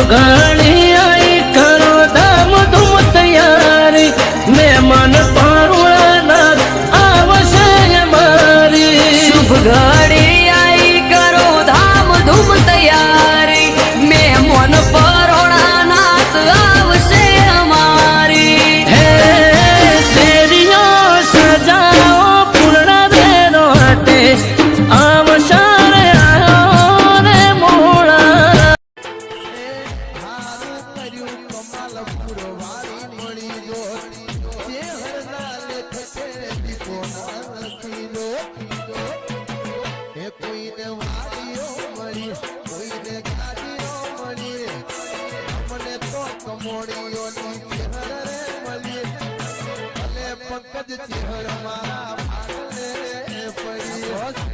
ઘણી આઈ કરો ધામ ધૂમ તૈયારી મહેમાન પારુણા આવશે મારી શુભ ઘડી આઈ કરો ધામ ધૂમ તૈયારી મહેમાન પરોણા નાથ આવશે અમારી હે શેરીઓ સજાઓ પૂર્ણ દેનો હટે આવશે પંકજ ચહેર મારા ભાગલે પડી